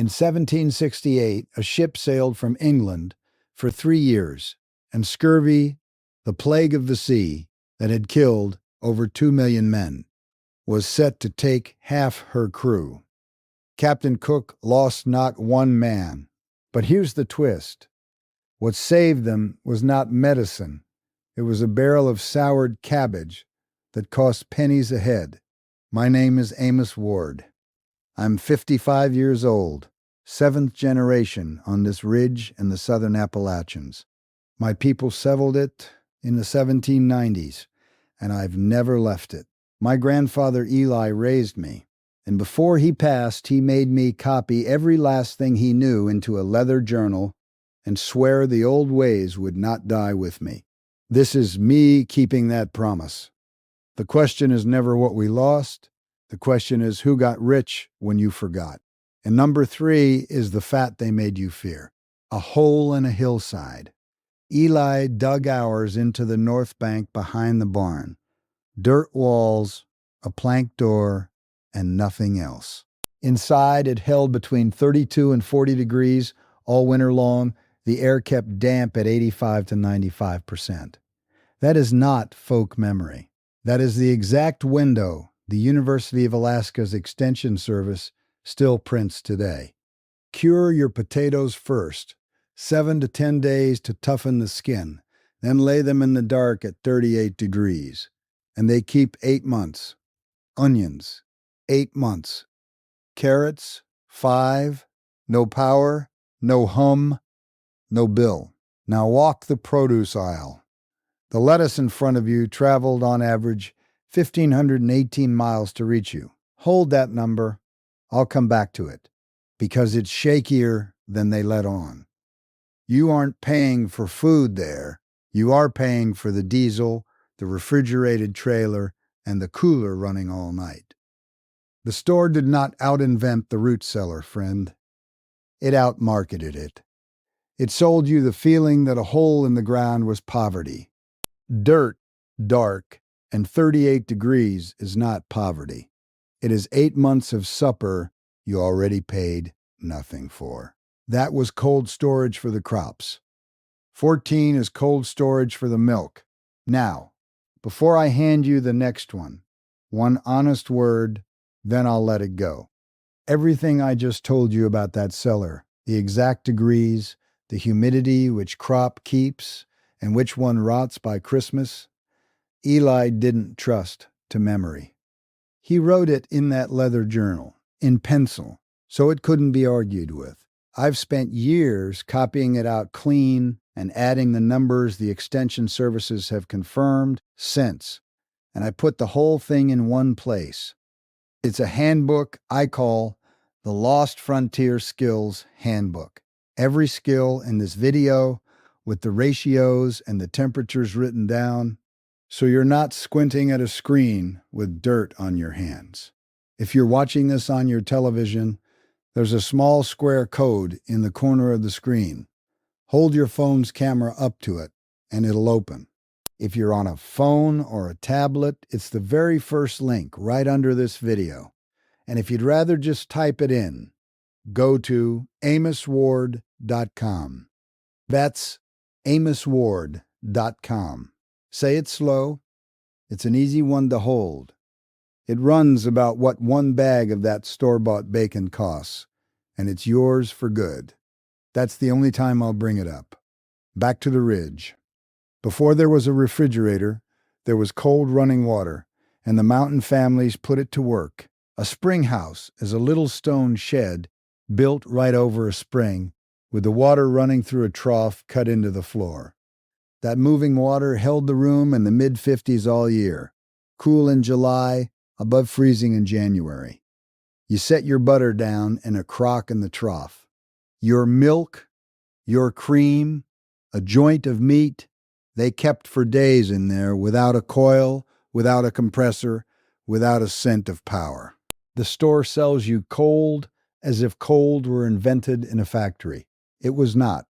In 1768, a ship sailed from England for 3 years, and scurvy, the plague of the sea that had killed over 2 million men, was set to take half her crew. Captain Cook lost not one man. But here's the twist. What saved them was not medicine. It was a barrel of soured cabbage that cost pennies a head. My name is Amos Ward. I'm 55 years old, seventh generation on this ridge in the southern Appalachians. My people settled it in the 1790s, and I've never left it. My grandfather Eli raised me, and before he passed, he made me copy every last thing he knew into a leather journal and swear the old ways would not die with me. This is me keeping that promise. The question is never what we lost. The question is who got rich when you forgot. And number 3 is the fat they made you fear. A hole in a hillside. Eli dug ours into the north bank behind the barn. Dirt walls, a plank door, and nothing else. Inside, it held between 32 and 40 degrees all winter long. The air kept damp at 85 to 95%. That is not folk memory. That is the exact window the University of Alaska's Extension Service still prints today. Cure your potatoes first, 7 to 10 days to toughen the skin, then lay them in the dark at 38 degrees. And they keep 8 months. Onions, 8 months. Carrots, 5. No power, no hum, no bill. Now walk the produce aisle. The lettuce in front of you traveled on average 1,518 miles to reach you. Hold that number. I'll come back to it, because it's shakier than they let on. You aren't paying for food there. You are paying for the diesel, the refrigerated trailer, and the cooler running all night. The store did not out-invent the root cellar, friend. It out-marketed it. It sold you the feeling that a hole in the ground was poverty. Dirt, dark, and 38 degrees is not poverty. It is 8 months of supper you already paid nothing for. That was cold storage for the crops. 14 is cold storage for the milk. Now, before I hand you the next one honest word, then I'll let it go. Everything I just told you about that cellar, the exact degrees, the humidity which crop keeps, and which one rots by Christmas, Eli didn't trust to memory. He wrote it in that leather journal, in pencil, so it couldn't be argued with. I've spent years copying it out clean and adding the numbers the extension services have confirmed since, and I put the whole thing in one place. It's a handbook I call the Lost Frontier Skills Handbook. Every skill in this video, with the ratios and the temperatures written down, so you're not squinting at a screen with dirt on your hands. If you're watching this on your television, there's a small square code in the corner of the screen. Hold your phone's camera up to it, and it'll open. If you're on a phone or a tablet, it's the very first link right under this video. And if you'd rather just type it in, go to amosward.com. That's amosward.com. Say it slow. It's an easy one to hold. It runs about what one bag of that store-bought bacon costs, and it's yours for good. That's the only time I'll bring it up. Back to the ridge. Before there was a refrigerator, there was cold running water, and the mountain families put it to work. A spring house is a little stone shed built right over a spring, with the water running through a trough cut into the floor. That moving water held the room in the mid-50s all year, cool in July, above freezing in January. You set your butter down in a crock in the trough. Your milk, your cream, a joint of meat, they kept for days in there without a coil, without a compressor, without a cent of power. The store sells you cold as if cold were invented in a factory. It was not.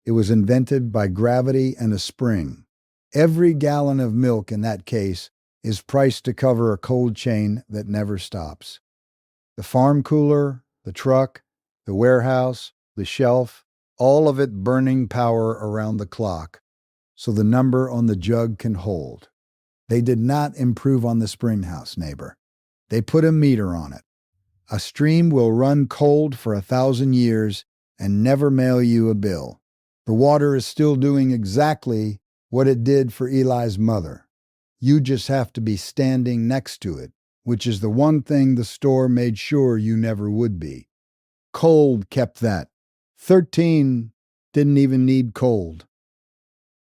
It was invented by gravity and a spring. Every gallon of milk in that case is priced to cover a cold chain that never stops. The farm cooler, the truck, the warehouse, the shelf, all of it burning power around the clock, so the number on the jug can hold. They did not improve on the springhouse, neighbor. They put a meter on it. A stream will run cold for 1,000 years and never mail you a bill. The water is still doing exactly what it did for Eli's mother. You just have to be standing next to it, which is the one thing the store made sure you never would be. Cold kept that. 13 didn't even need cold.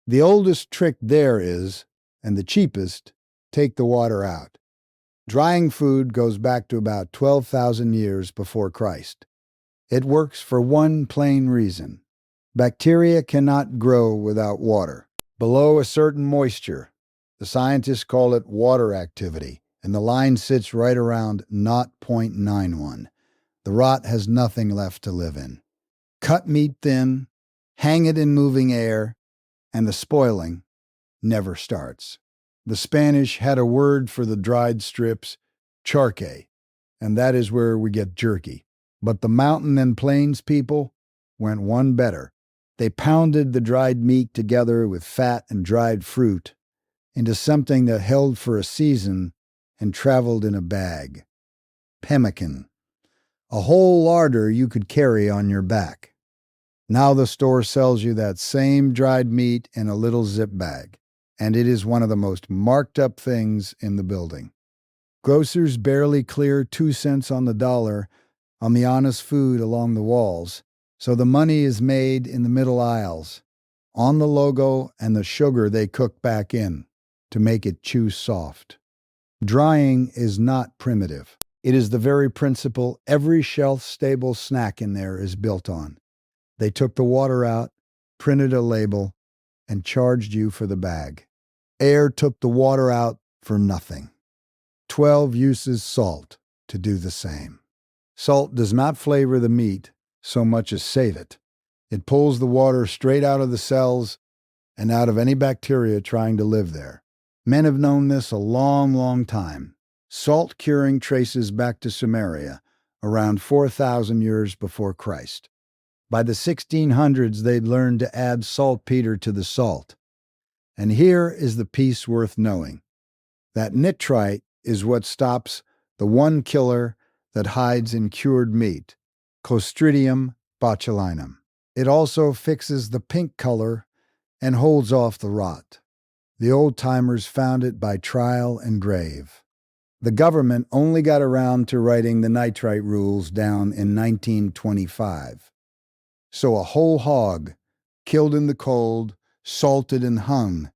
The oldest trick there is, and the cheapest, take the water out. Drying food goes back to about 12,000 years before Christ. It works for one plain reason. Bacteria cannot grow without water. Below a certain moisture, the scientists call it water activity, and the line sits right around 0.91. The rot has nothing left to live in. Cut meat thin, hang it in moving air, and the spoiling never starts. The Spanish had a word for the dried strips, charque, and that is where we get jerky. But the mountain and plains people went one better. They pounded the dried meat together with fat and dried fruit into something that held for a season and traveled in a bag. Pemmican, a whole larder you could carry on your back. Now the store sells you that same dried meat in a little zip bag, and it is one of the most marked up things in the building. Grocers barely clear 2 cents on the dollar on the honest food along the walls, so the money is made in the middle aisles, on the logo and the sugar they cook back in to make it chew soft. Drying is not primitive. It is the very principle every shelf-stable snack in there is built on. They took the water out, printed a label, and charged you for the bag. Air took the water out for nothing. 12 uses salt to do the same. Salt does not flavor the meat so much as save it. It pulls the water straight out of the cells and out of any bacteria trying to live there. Men have known this a long, long time. Salt curing traces back to Sumeria, around 4,000 years before Christ. By the 1600s, they'd learned to add saltpeter to the salt. And here is the piece worth knowing. That nitrite is what stops the one killer that hides in cured meat, Clostridium botulinum. It also fixes the pink color and holds off the rot. The old-timers found it by trial and grave. The government only got around to writing the nitrite rules down in 1925. So a whole hog, killed in the cold, salted and hung,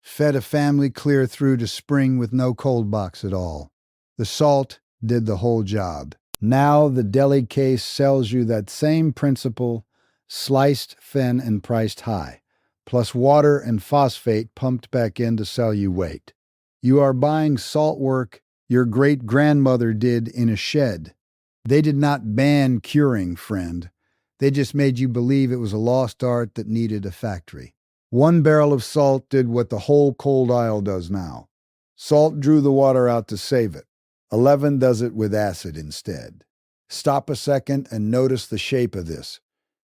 fed a family clear through to spring with no cold box at all. The salt did the whole job. Now the deli case sells you that same principle, sliced thin and priced high, plus water and phosphate pumped back in to sell you weight. You are buying salt work your great-grandmother did in a shed. They did not ban curing, friend. They just made you believe it was a lost art that needed a factory. 1 barrel of salt did what the whole cold aisle does now. Salt drew the water out to save it. 11 does it with acid instead. Stop a second and notice the shape of this.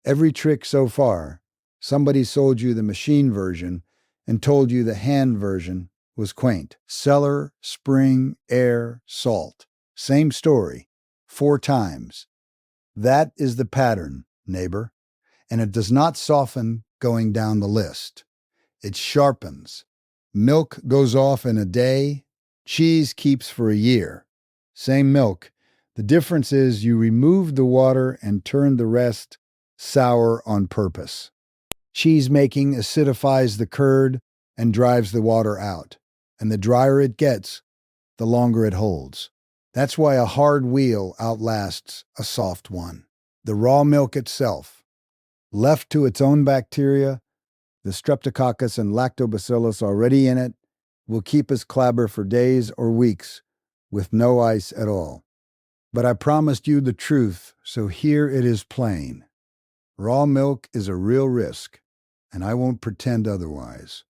Every trick so far, somebody sold you the machine version and told you the hand version was quaint. Cellar, spring, air, salt. Same story. 4 times. That is the pattern, neighbor. And it does not soften going down the list. It sharpens. Milk goes off in a day. Cheese keeps for a year. Same milk. The difference is you removed the water and turned the rest sour on purpose. Cheese making acidifies the curd and drives the water out. And the drier it gets, the longer it holds. That's why a hard wheel outlasts a soft one. The raw milk itself, left to its own bacteria, the Streptococcus and Lactobacillus already in it, will keep us clabber for days or weeks with no ice at all. But I promised you the truth, so here it is plain. Raw milk is a real risk, and I won't pretend otherwise.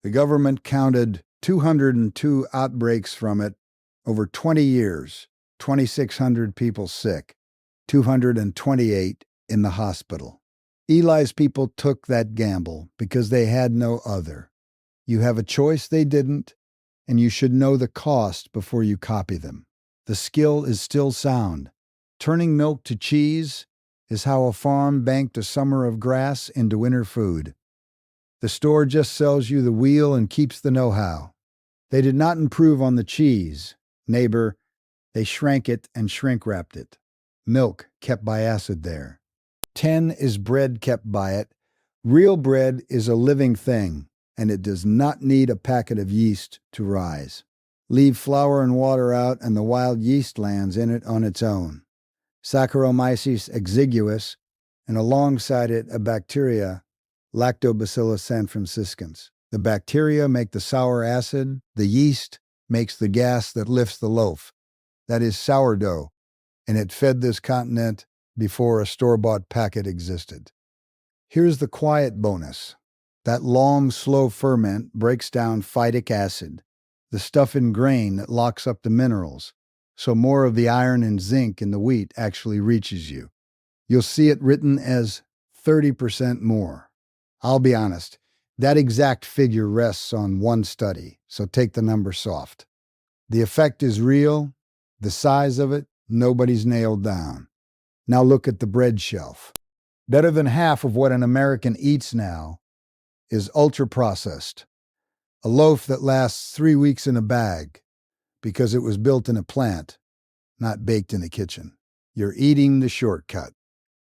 The government counted 202 outbreaks from it over 20 years, 2,600 people sick. 228 in the hospital. Eli's people took that gamble because they had no other. You have a choice they didn't, and you should know the cost before you copy them. The skill is still sound. Turning milk to cheese is how a farm banked a summer of grass into winter food. The store just sells you the wheel and keeps the know-how. They did not improve on the cheese, neighbor. They shrank it and shrink-wrapped it. Milk kept by acid there. 10 is bread kept by it. Real bread is a living thing, and it does not need a packet of yeast to rise. Leave flour and water out, and the wild yeast lands in it on its own. Saccharomyces exiguus, and alongside it a bacteria, Lactobacillus sanfranciscans. The bacteria make the sour acid. The yeast makes the gas that lifts the loaf. That is sourdough, and it fed this continent before a store-bought packet existed. Here's the quiet bonus. That long, slow ferment breaks down phytic acid, the stuff in grain that locks up the minerals, so more of the iron and zinc in the wheat actually reaches you. You'll see it written as 30% more. I'll be honest, that exact figure rests on one study, so take the number soft. The effect is real. The size of it, nobody's nailed down. Now look at the bread shelf. Better than half of what an American eats now is ultra-processed. A loaf that lasts 3 weeks in a bag because it was built in a plant, not baked in a kitchen. You're eating the shortcut.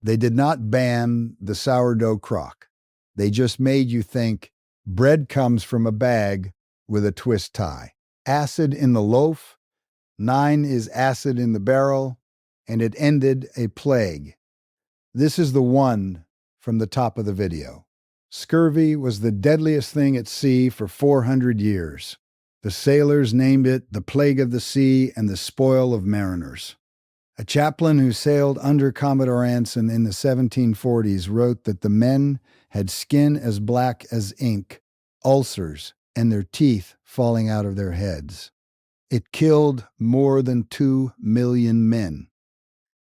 They did not ban the sourdough crock. They just made you think bread comes from a bag with a twist tie. Acid in the loaf, 9 is acid in the barrel, and it ended a plague. This is the one from the top of the video. Scurvy was the deadliest thing at sea for 400 years. The sailors named it the plague of the sea and the spoil of mariners. A chaplain who sailed under Commodore Anson in the 1740s wrote that the men had skin as black as ink, ulcers, and their teeth falling out of their heads. It killed more than 2 million men.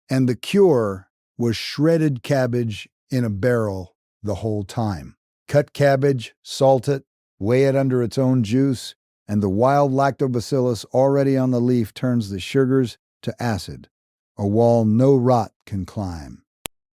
And the cure was shredded cabbage in a barrel the whole time. Cut cabbage, salt it, weigh it under its own juice, and the wild lactobacillus already on the leaf turns the sugars to acid, a wall no rot can climb.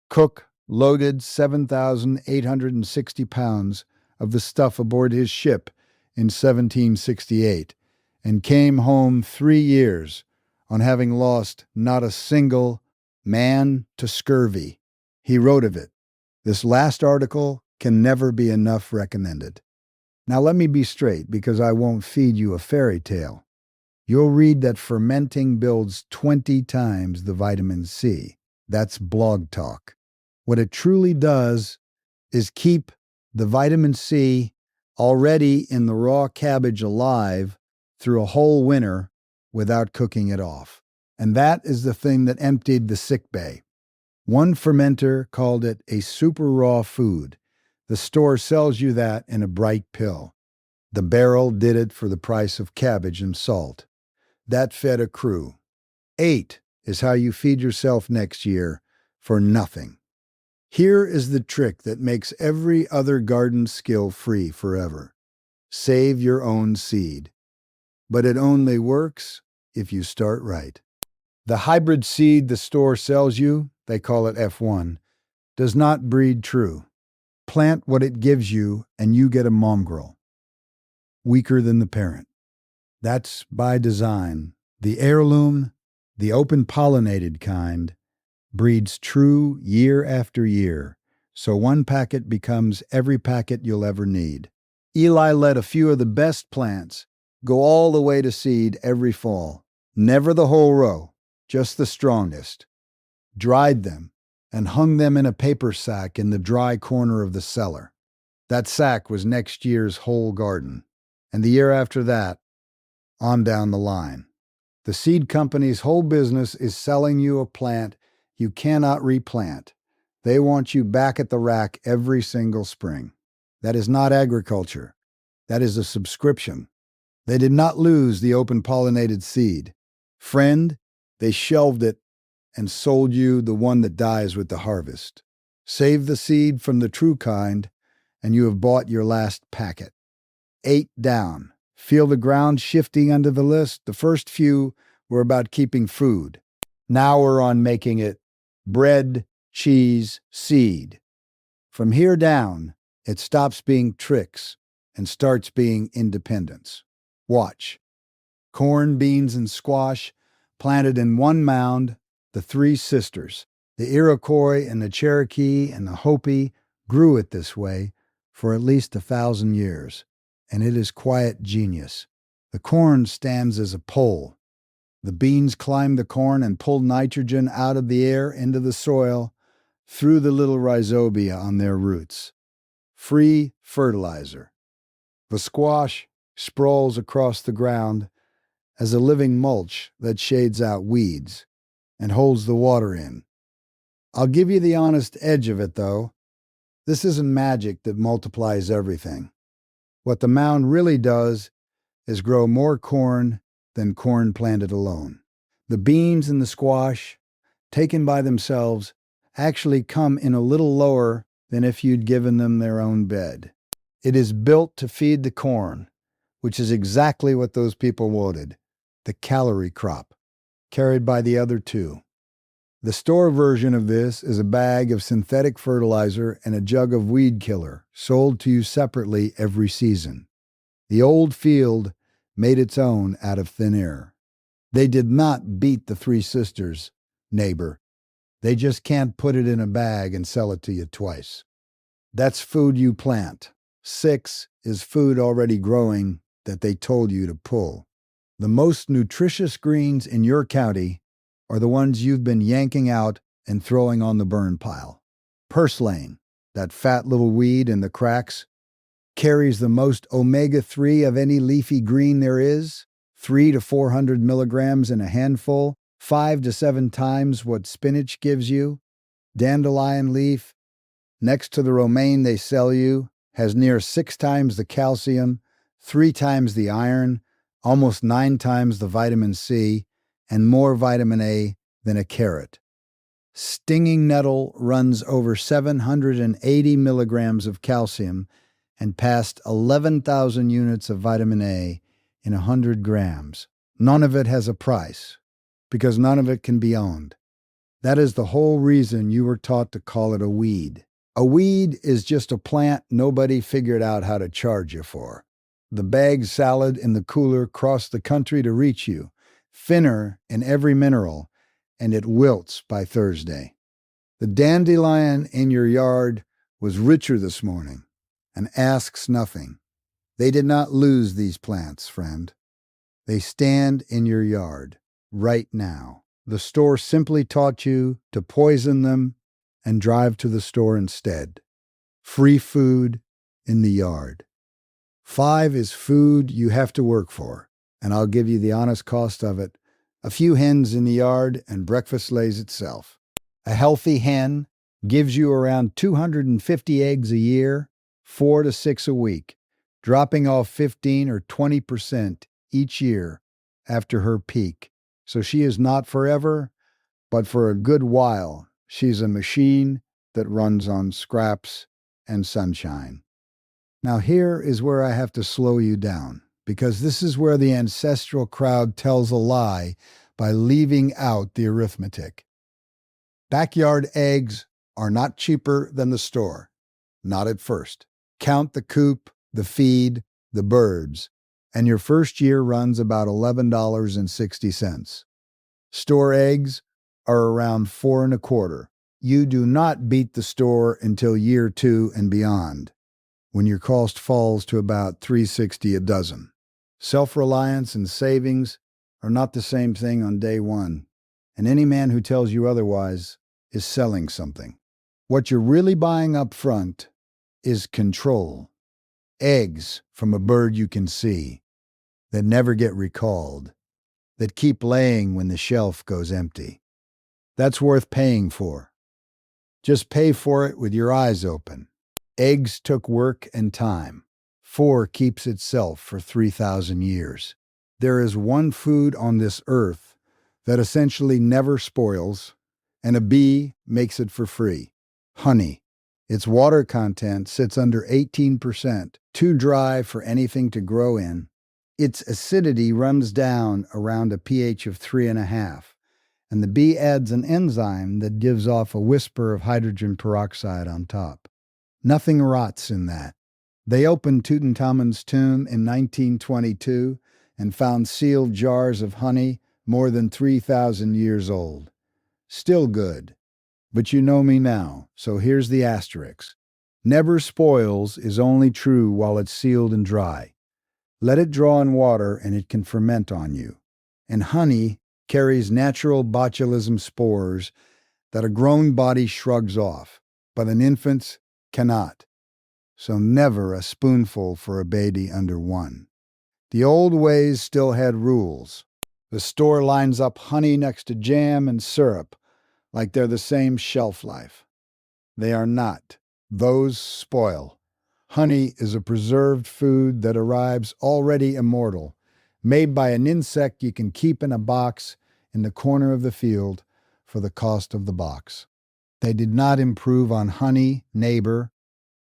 Cook loaded 7,860 pounds of the stuff aboard his ship in 1768 and came home 3 years on having lost not a single man to scurvy. He wrote of it. This last article can never be enough recommended. Now let me be straight, because I won't feed you a fairy tale. You'll read that fermenting builds 20 times the vitamin C. That's blog talk. What it truly does is keep the vitamin C already in the raw cabbage alive through a whole winter without cooking it off. And that is the thing that emptied the sickbay. One fermenter called it a super raw food. The store sells you that in a bright pill. The barrel did it for the price of cabbage and salt. That fed a crew. 8 is how you feed yourself next year for nothing. Here is the trick that makes every other garden skill free forever. Save your own seed. But it only works if you start right. The hybrid seed the store sells you, they call it F1, does not breed true. Plant what it gives you and you get a mongrel, weaker than the parent. That's by design. The heirloom, the open-pollinated kind, breeds true year after year, so one packet becomes every packet you'll ever need. Eli let a few of the best plants go all the way to seed every fall. Never the whole row, just the strongest. Dried them and hung them in a paper sack in the dry corner of the cellar. That sack was next year's whole garden, and the year after that, on down the line. The seed company's whole business is selling you a plant you cannot replant. They want you back at the rack every single spring. That is not agriculture. That is a subscription. They did not lose the open-pollinated seed. Friend, they shelved it and sold you the one that dies with the harvest. Save the seed from the true kind, and you have bought your last packet. 8 down. Feel the ground shifting under the list? The first few were about keeping food. Now we're on making it bread, cheese, seed. From here down, it stops being tricks and starts being independence. Watch. Corn, beans, and squash planted in one mound, the three sisters. The Iroquois and the Cherokee and the Hopi grew it this way for at least 1,000 years, and it is quiet genius. The corn stands as a pole. The beans climb the corn and pull nitrogen out of the air into the soil through the little rhizobia on their roots. Free fertilizer. The squash sprawls across the ground as a living mulch that shades out weeds and holds the water in. I'll give you the honest edge of it, though. This isn't magic that multiplies everything. What the mound really does is grow more corn than corn planted alone. The beans and the squash, taken by themselves, actually come in a little lower than if you'd given them their own bed. It is built to feed the corn, which is exactly what those people wanted, the calorie crop, carried by the other two. The store version of this is a bag of synthetic fertilizer and a jug of weed killer, sold to you separately every season. The old field made its own out of thin air. They did not beat the three sisters, neighbor. They just can't put it in a bag and sell it to you twice. That's food you plant. 6 is food already growing that they told you to pull. The most nutritious greens in your county are the ones you've been yanking out and throwing on the burn pile. Purslane, that fat little weed in the cracks, carries the most omega-3 of any leafy green there is, 300 to 400 milligrams in a handful, 5 to 7 times what spinach gives you. Dandelion leaf, next to the romaine they sell you, has near 6 times the calcium, 3 times the iron, almost 9 times the vitamin C, and more vitamin A than a carrot. Stinging nettle runs over 780 milligrams of calcium and past 11,000 units of vitamin A in 100 grams. None of it has a price, because none of it can be owned. That is the whole reason you were taught to call it a weed. A weed is just a plant nobody figured out how to charge you for. The bagged salad in the cooler crossed the country to reach you, thinner in every mineral, and it wilts by Thursday. The dandelion in your yard was richer this morning and asks nothing. They did not lose these plants, friend. They stand in your yard right now. The store simply taught you to poison them and drive to the store instead. Free food in the yard. 5 is food you have to work for, and I'll give you the honest cost of it. A few hens in the yard and breakfast lays itself. A healthy hen gives you around 250 eggs a year, 4 to 6 a week, dropping off 15 or 20% each year after her peak. So she is not forever, but for a good while, she's a machine that runs on scraps and sunshine. Now here is where I have to slow you down, because this is where the ancestral crowd tells a lie by leaving out the arithmetic. Backyard eggs are not cheaper than the store. Not at first. Count the coop, the feed, the birds, and your first year runs about $11.60. Store eggs are around 4 1/4. You do not beat the store until year 2 and beyond, when your cost falls to about $3.60 a dozen. Self-reliance and savings are not the same thing on day 1, and any man who tells you otherwise is selling something. What you're really buying up front is control. Eggs from a bird you can see, that never get recalled, that keep laying when the shelf goes empty. That's worth paying for. Just pay for it with your eyes open. Eggs took work and time. 4 keeps itself for 3,000 years. There is one food on this earth that essentially never spoils, and a bee makes it for free. Honey. Its water content sits under 18%, too dry for anything to grow in. Its acidity runs down around a pH of 3.5, and the bee adds an enzyme that gives off a whisper of hydrogen peroxide on top. Nothing rots in that. They opened Tutankhamun's tomb in 1922 and found sealed jars of honey more than 3,000 years old. Still good. But you know me now, so here's the asterisk. Never spoils is only true while it's sealed and dry. Let it draw in water and it can ferment on you. And honey carries natural botulism spores that a grown body shrugs off, but an infant's cannot. So never a spoonful for a baby under 1. The old ways still had rules. The store lines up honey next to jam and syrup like they're the same shelf life. They are not. Those spoil. Honey is a preserved food that arrives already immortal, made by an insect you can keep in a box in the corner of the field for the cost of the box. They did not improve on honey, neighbor.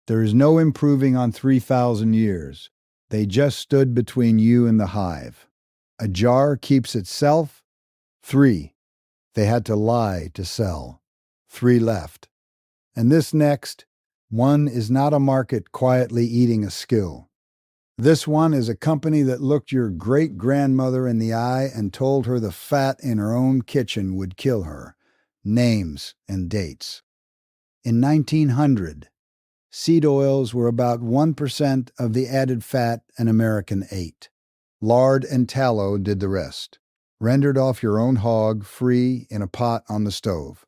There is no improving on 3,000 years. They just stood between you and the hive. A jar keeps itself. 3. They had to lie to sell. 3 left. And this next, one is not a market quietly eating a skill. This one is a company that looked your great-grandmother in the eye and told her the fat in her own kitchen would kill her. Names and dates. In 1900, seed oils were about 1% of the added fat an American ate. Lard and tallow did the rest. Rendered off your own hog free in a pot on the stove.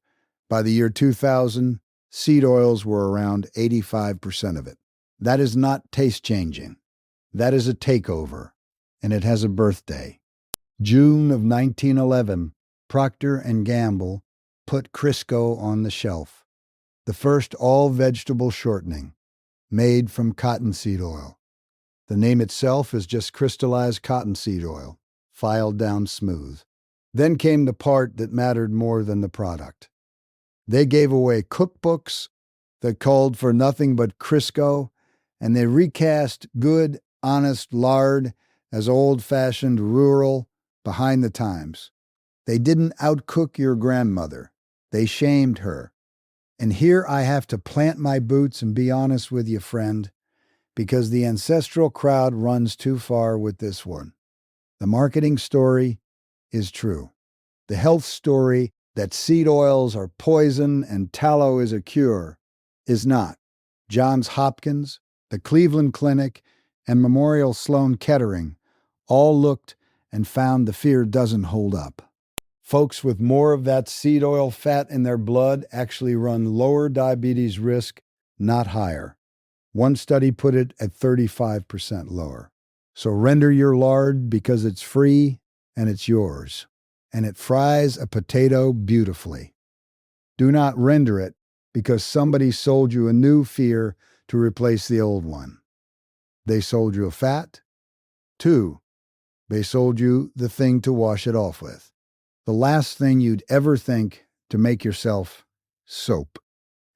By the year 2000, seed oils were around 85% of it. That is not taste-changing. That is a takeover, and it has a birthday. June of 1911, Procter & Gamble put Crisco on the shelf, the first all-vegetable shortening, made from cottonseed oil. The name itself is just crystallized cottonseed oil, filed down smooth. Then came the part that mattered more than the product. They gave away cookbooks that called for nothing but Crisco, and they recast good, honest lard as old-fashioned, rural, behind the times. They didn't outcook your grandmother. They shamed her. And here I have to plant my boots and be honest with you, friend, because the ancestral crowd runs too far with this one. The marketing story is true. The health story that seed oils are poison and tallow is a cure is not. Johns Hopkins, the Cleveland Clinic, and Memorial Sloan Kettering all looked and found the fear doesn't hold up. Folks with more of that seed oil fat in their blood actually run lower diabetes risk, not higher. One study put it at 35% lower. So render your lard because it's free and it's yours. And it fries a potato beautifully. Do not render it because somebody sold you a new fear to replace the old one. They sold you a fat. 2, they sold you the thing to wash it off with. The last thing you'd ever think to make yourself soap.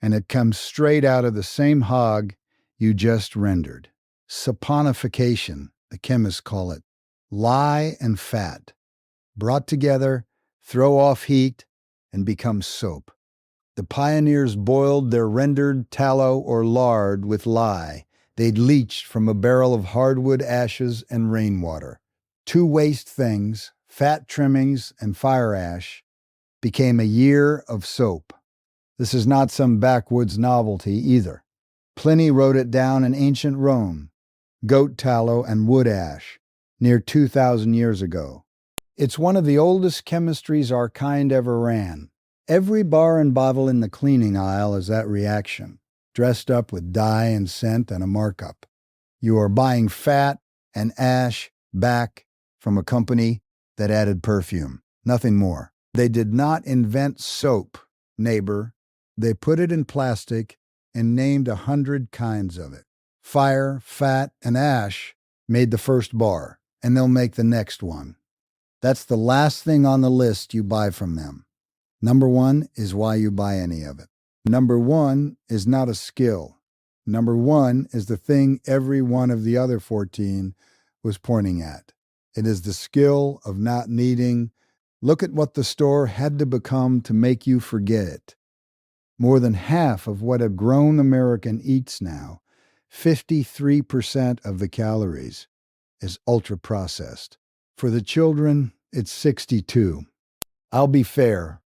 And it comes straight out of the same hog you just rendered. Saponification, the chemists call it. Lye and fat. Brought together, throw off heat, and become soap. The pioneers boiled their rendered tallow or lard with lye they'd leached from a barrel of hardwood ashes and rainwater. 2 waste things, fat trimmings and fire ash, became a year of soap. This is not some backwoods novelty either. Pliny wrote it down in ancient Rome, goat tallow and wood ash, near 2,000 years ago. It's one of the oldest chemistries our kind ever ran. Every bar and bottle in the cleaning aisle is that reaction, dressed up with dye and scent and a markup. You are buying fat and ash back from a company that added perfume, nothing more. They did not invent soap, neighbor. They put it in plastic and named 100 kinds of it. Fire, fat, and ash made the first bar, and they'll make the next one. That's the last thing on the list you buy from them. Number one is why you buy any of it. Number one is not a skill. Number one is the thing every one of the other 14 was pointing at. It is the skill of not needing. Look at what the store had to become to make you forget it. More than half of what a grown American eats now, 53% of the calories, is ultra processed. For the children, it's 62. I'll be fair,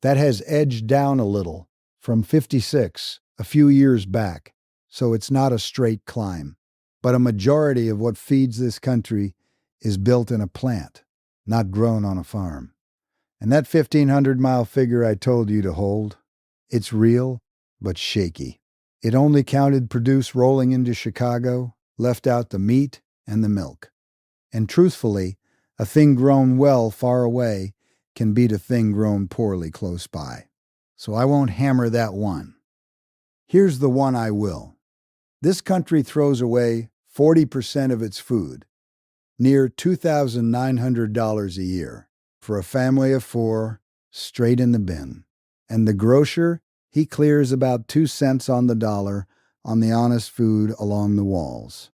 that has edged down a little from 56 a few years back, so it's not a straight climb. But a majority of what feeds this country is built in a plant, not grown on a farm. And that 1,500-mile figure I told you to hold, it's real, but shaky. It only counted produce rolling into Chicago, left out the meat and the milk. And truthfully, a thing grown well far away can beat a thing grown poorly close by. So I won't hammer that one. Here's the one I will. This country throws away 40% of its food, near $2,900 a year, for a family of 4, straight in the bin. And the grocer, he clears about 2 cents on the dollar on the honest food along the walls.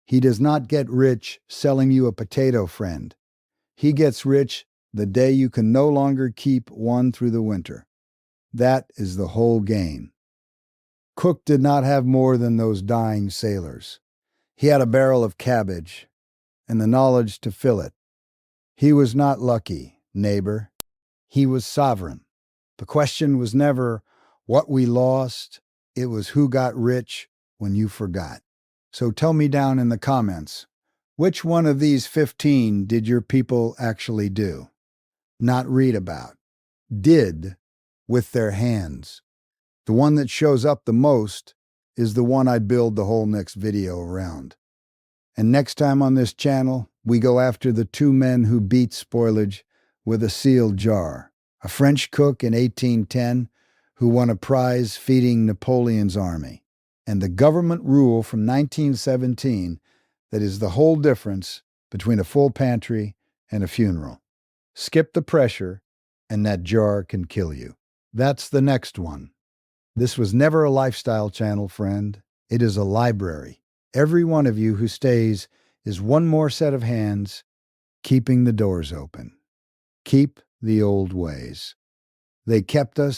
He does not get rich selling you a potato friend. He gets rich the day you can no longer keep one through the winter. That is the whole game. Cook did not have more than those dying sailors. He had a barrel of cabbage and the knowledge to fill it. He was not lucky, neighbor. He was sovereign. The question was never what we lost, it was who got rich when you forgot. So tell me down in the comments, which one of these 15 did your people actually do? Not read about. Did with their hands. The one that shows up the most is the one I build the whole next video around. And next time on this channel, we go after the 2 men who beat spoilage with a sealed jar. A French cook in 1810 who won a prize feeding Napoleon's army, and the government rule from 1917 that is the whole difference between a full pantry and a funeral. Skip the pressure, and that jar can kill you. That's the next one. This was never a lifestyle channel, friend. It is a library. Every one of you who stays is one more set of hands keeping the doors open. Keep the old ways. They kept us